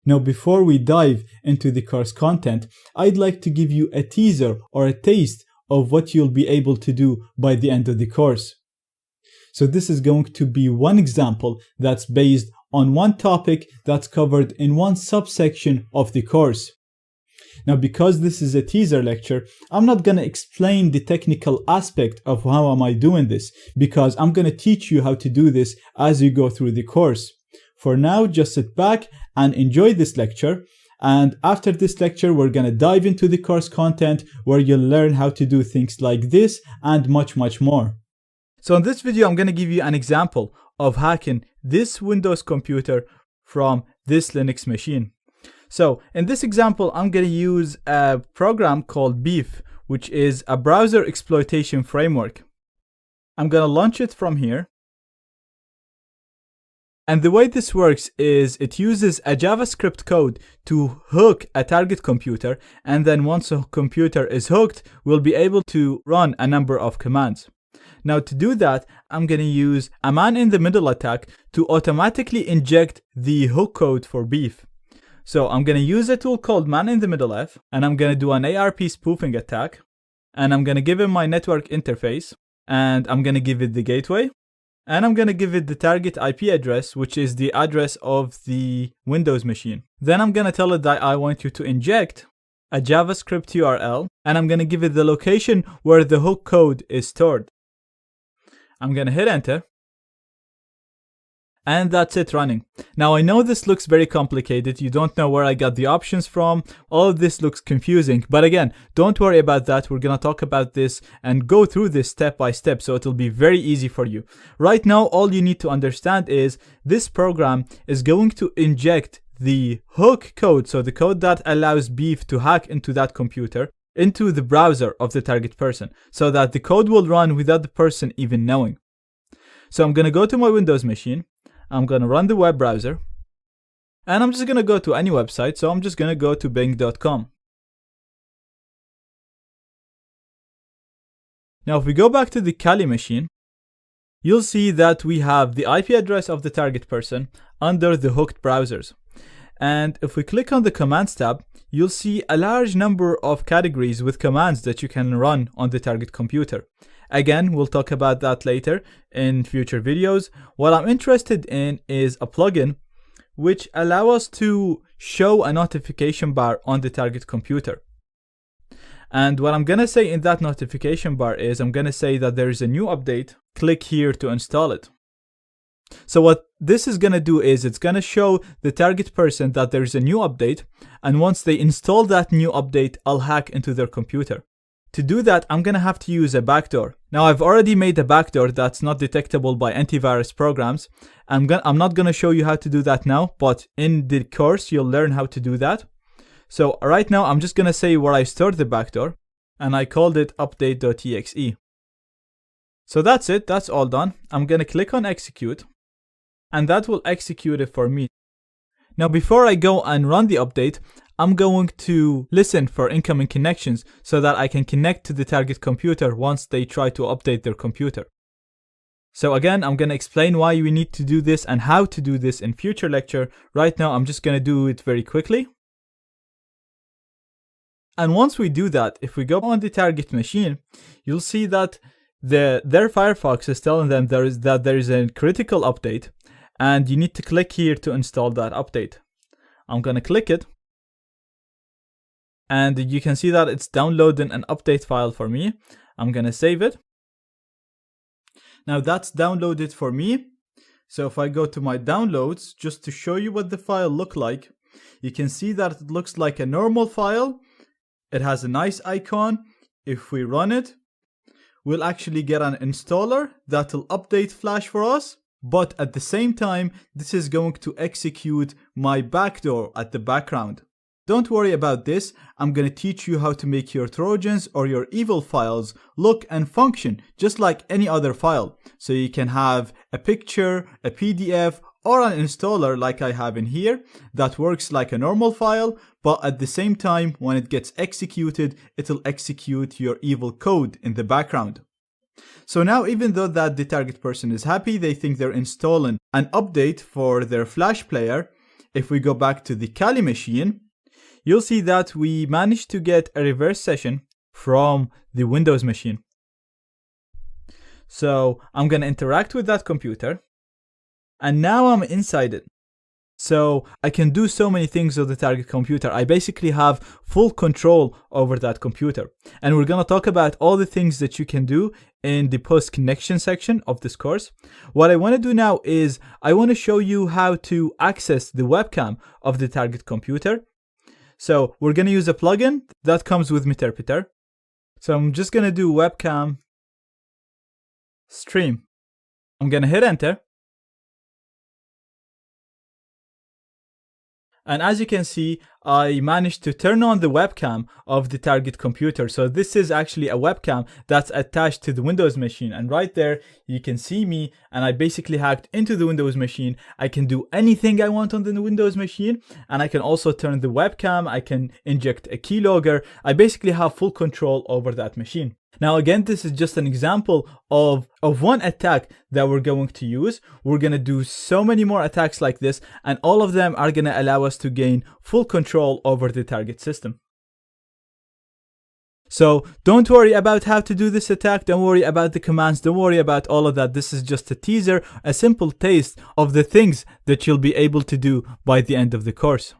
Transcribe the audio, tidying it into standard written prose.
Now, before we dive into the course content, I'd like to give you a teaser or a taste of what you'll be able to do by the end of the course. So this is going to be one example that's based on one topic that's covered in one subsection of the course. Now, because this is a teaser lecture, I'm not going to explain the technical aspect of how am I doing this, because I'm going to teach you how to do this as you go through the course. For now, just sit back and enjoy this lecture. And after this lecture, we're going to dive into the course content where you'll learn how to do things like this and much, much more. So in this video, I'm going to give you an example of hacking this Windows computer from this Linux machine. So in this example, I'm going to use a program called Beef, which is a browser exploitation framework. I'm going to launch it from here. And the way this works is it uses a JavaScript code to hook a target computer. And then once a computer is hooked, we'll be able to run a number of commands. Now to do that, I'm going to use a man-in-the-middle attack to automatically inject the hook code for Beef. So I'm going to use a tool called man-in-the-middle-f, and I'm going to do an ARP spoofing attack, and I'm going to give it my network interface, and I'm going to give it the gateway, and I'm going to give it the target IP address, which is the address of the Windows machine. Then I'm going to tell it that I want you to inject a JavaScript URL, and I'm going to give it the location where the hook code is stored. I'm going to hit enter. And that's it running. Now I know this looks very complicated. You don't know where I got the options from. All of this looks confusing. But again, don't worry about that. We're going to talk about this and go through this step by step. So it'll be very easy for you. Right now, all you need to understand is this program is going to inject the hook code. So the code that allows Beef to hack into that computer, into the browser of the target person, so that the code will run without the person even knowing. So I'm going to go to my Windows machine. I'm going to run the web browser. And I'm just going to go to any website. So I'm just going to go to bing.com. Now, if we go back to the Kali machine, you'll see that we have the IP address of the target person under the hooked browsers. And if we click on the commands tab, you'll see a large number of categories with commands that you can run on the target computer. Again, we'll talk about that later in future videos. What I'm interested in is a plugin which allows us to show a notification bar on the target computer. And what I'm going to say in that notification bar is I'm going to say that there is a new update. Click here to install it. So what this is going to do is it's going to show the target person that there's a new update. And once they install that new update, I'll hack into their computer. To do that, I'm going to have to use a backdoor. Now, I've already made a backdoor that's not detectable by antivirus programs. I'm not going to show you how to do that now, but in the course, you'll learn how to do that. So right now, I'm just going to say where I stored the backdoor, and I called it update.exe. So that's it. That's all done. I'm going to click on execute, and that will execute it for me. Now, before I go and run the update, I'm going to listen for incoming connections so that I can connect to the target computer once they try to update their computer. So again, I'm going to explain why we need to do this and how to do this in future lecture. Right now, I'm just going to do it very quickly. And once we do that, if we go on the target machine, you'll see that their Firefox is telling them there is a critical update, and you need to click here to install that update. I'm going to click it. And you can see that it's downloading an update file for me. I'm going to save it. Now that's downloaded for me. So if I go to my downloads, just to show you what the file looks like, you can see that it looks like a normal file. It has a nice icon. If we run it, we'll actually get an installer that will update Flash for us. But at the same time, this is going to execute my backdoor at the background. Don't worry about this. I'm going to teach you how to make your Trojans or your evil files look and function just like any other file. So you can have a picture, a PDF, or an installer like I have in here that works like a normal file, but at the same time, when it gets executed, it'll execute your evil code in the background. So now, even though that the target person is happy, they think they're installing an update for their Flash player, if we go back to the Kali machine, you'll see that we managed to get a reverse session from the Windows machine. So I'm going to interact with that computer, and now I'm inside it. So I can do so many things with the target computer. I basically have full control over that computer. And we're going to talk about all the things that you can do in the post-connection section of this course. What I want to do now is I want to show you how to access the webcam of the target computer. So we're going to use a plugin that comes with Meterpreter. So I'm just going to do webcam stream. I'm going to hit enter. And as you can see, I managed to turn on the webcam of the target computer. So this is actually a webcam that's attached to the Windows machine. And right there, you can see me, and I basically hacked into the Windows machine. I can do anything I want on the Windows machine. And I can also turn the webcam. I can inject a keylogger. I basically have full control over that machine. Now, again, this is just an example of one attack that we're going to use. We're going to do so many more attacks like this, and all of them are going to allow us to gain full control over the target system. So don't worry about how to do this attack. Don't worry about the commands. Don't worry about all of that. This is just a teaser, a simple taste of the things that you'll be able to do by the end of the course.